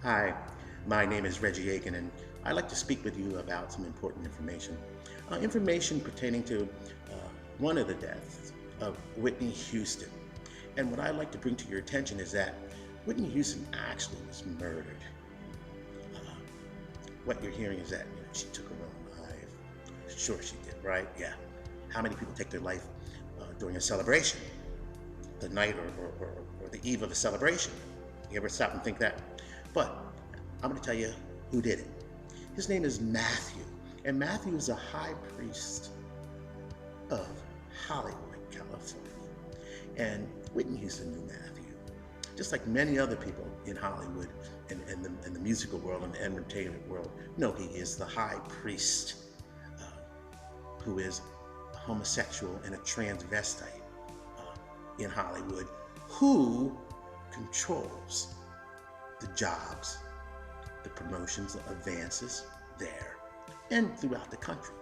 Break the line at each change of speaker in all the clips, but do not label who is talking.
Hi, my name is Reggie Aiken, and I'd like to speak with you about some important information. Information pertaining to one of the deaths of Whitney Houston. And what I'd like to bring to your attention is that Whitney Houston actually was murdered. Uh, what you're hearing is that she took her own life. Sure, she did, right? Yeah. How many people take their life during a celebration, the night or the eve of a celebration? You ever stop and think that? But I'm going to tell you who did it. His name is Matthew, and Matthew is a high priest of Hollywood, California. And Whitney Houston knew Matthew, just like many other people in Hollywood and the musical world and the entertainment world. No, he is the high priest who is a homosexual and a transvestite in Hollywood, who controls the jobs, the promotions, the advances there and throughout the country.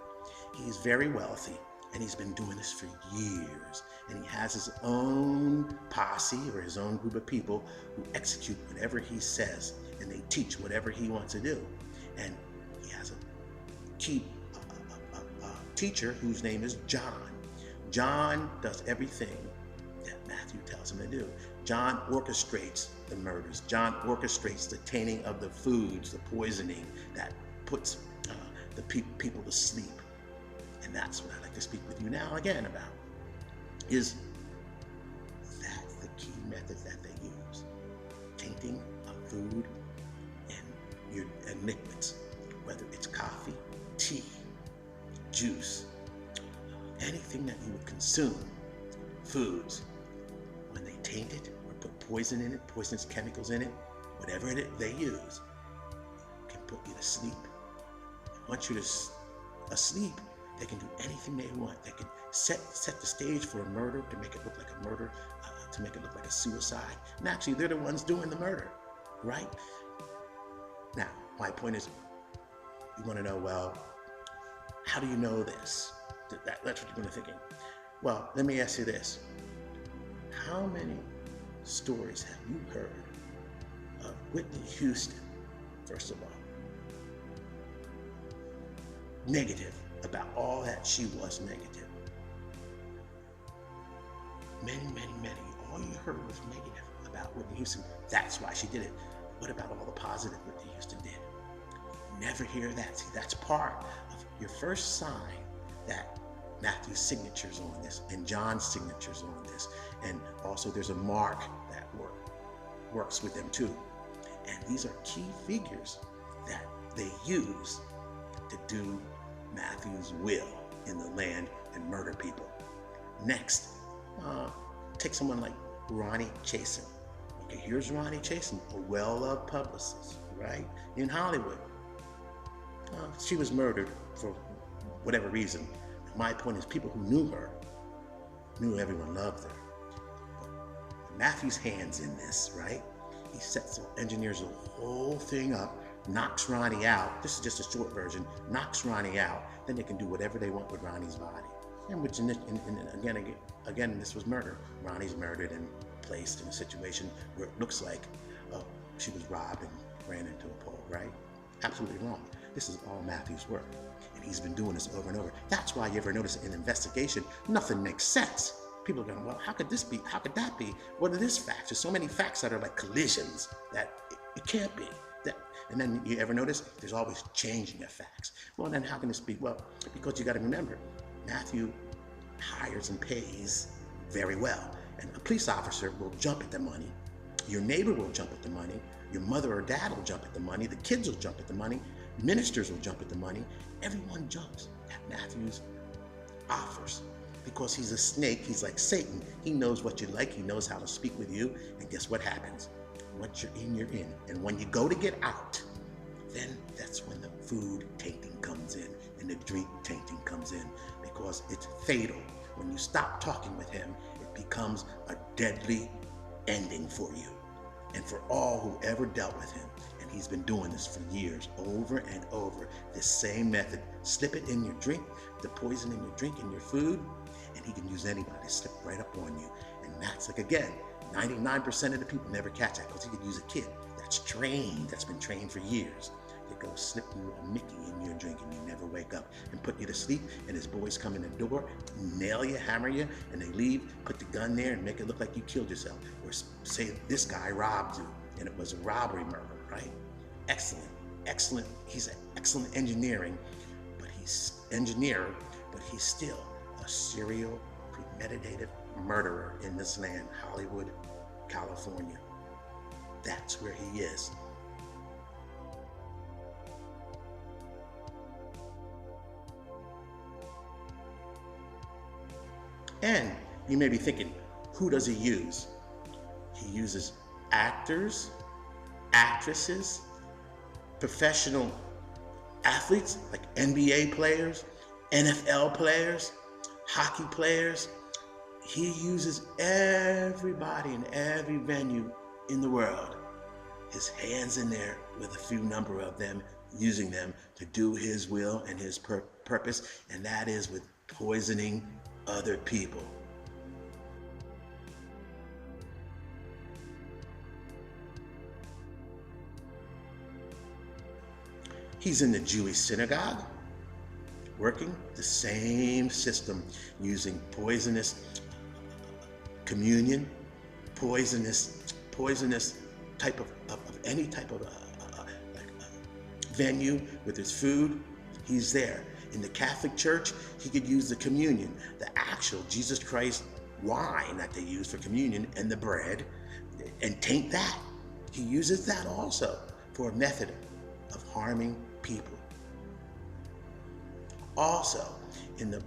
He's very wealthy, and he's been doing this for years. And he has his own posse or his own group of people who execute whatever he says, and they teach whatever he wants to do. And he has a key teacher whose name is John. John does everything that Matthew tells him to do. John orchestrates the murders. John orchestrates the tainting of the foods, the poisoning that puts the people to sleep. And that's what I'd like to speak with you now again about, is that's the key methods that they use. Tainting of food and liquids, whether it's coffee, tea, juice, anything that you would consume, foods, when they taint it or put poison in it, poisonous chemicals in it, whatever they use, can put you to sleep. And once you're asleep, they can do anything they want. They can set the stage for a murder to make it look like a murder, to make it look like a suicide. And actually, they're the ones doing the murder, right? Now, my point is, you want to know, well, how do you know this? That's what you're going to be thinking. Well, let me ask you this. How many stories have you heard of Whitney Houston, first of all, negative about all that she was negative? Many. All you heard was negative about Whitney Houston. That's why she did it. What about all the positive Whitney Houston did? Never hear that. See, that's part of your first sign that Matthew's signature's on this and John's signature's on this. And also there's a mark that works with them too. And these are key figures that they use to do Matthew's will in the land and murder people. Next, take someone like Ronnie Chasen. Okay, here's Ronnie Chasen, a well-loved publicist, right, in Hollywood. She was murdered for whatever reason. My point is, people who knew her knew everyone loved her. But Matthew's hands in this, right? He engineers the whole thing up, knocks Ronnie out. This is just a short version. Knocks Ronnie out. Then they can do whatever they want with Ronnie's body. And which, again, this was murder. Ronnie's murdered and placed in a situation where it looks like she was robbed and ran into a pole, right? Absolutely wrong. This is all Matthew's work. And he's been doing this over and over. That's why you ever notice in investigation, nothing makes sense. People are going, well, how could this be? How could that be? What are these facts? There's so many facts that are like collisions that it can't be. And then you ever notice there's always changing of facts. Well, then how can this be? Well, because you got to remember, Matthew hires and pays very well. And a police officer will jump at the money. Your neighbor will jump at the money. Your mother or dad will jump at the money. The kids will jump at the money. Ministers will jump at the money. Everyone jumps at Matthew's offers because he's a snake. He's like Satan. He knows what you like. He knows how to speak with you. And guess what happens? Once you're in, you're in. And when you go to get out, then that's when the food tainting comes in and the drink tainting comes in, because it's fatal. When you stop talking with him, it becomes a deadly ending for you and for all who ever dealt with him. And he's been doing this for years, over and over. This same method. Slip it in your drink, the poison in your drink, in your food, and he can use anybody to slip right up on you. And that's like, again, 99% of the people never catch that because he could use a kid that that's been trained for years, to go slip you a Mickey in your drink and you never wake up, and put you to sleep, and his boys come in the door, nail you, hammer you, and they leave, put the gun there and make it look like you killed yourself, or say this guy robbed you and it was a robbery murder, right? Excellent. He's an excellent engineer, but he's still a serial premeditated murderer in this land, Hollywood, California. That's where he is. And you may be thinking, who does he use? He uses actors, actresses, professional athletes like NBA players, NFL players, hockey players. He uses everybody in every venue in the world. His hands in there with a few number of them, using them to do his will and his purpose, and that is with poisoning other people. He's in the Jewish synagogue, working the same system, using poisonous communion, poisonous type of any type of venue with his food. He's there. In the Catholic Church, he could use the communion, the actual Jesus Christ wine that they use for communion, and the bread, and taint that. He uses that also for a method of harming people. Also, in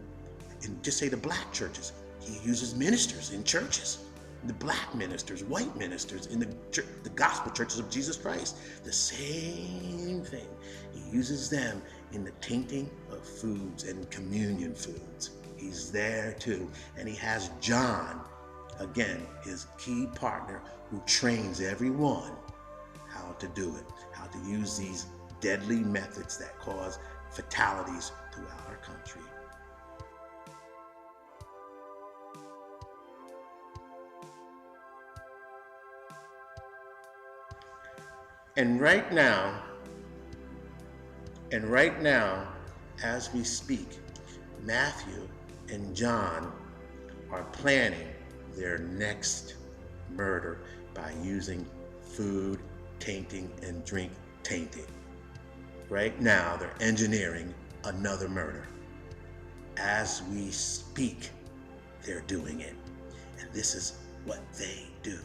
just say the black churches, he uses ministers in churches, the black ministers, white ministers in the gospel churches of Jesus Christ. The same thing. He uses them in the tainting of foods and communion foods. He's there too. And he has John, again, his key partner, who trains everyone how to do it, how to use these deadly methods that cause fatalities throughout our country. And right now, as we speak, Matthew and John are planning their next murder by using food tainting and drink tainting. Right now, they're engineering another murder. As we speak, they're doing it. And this is what they do.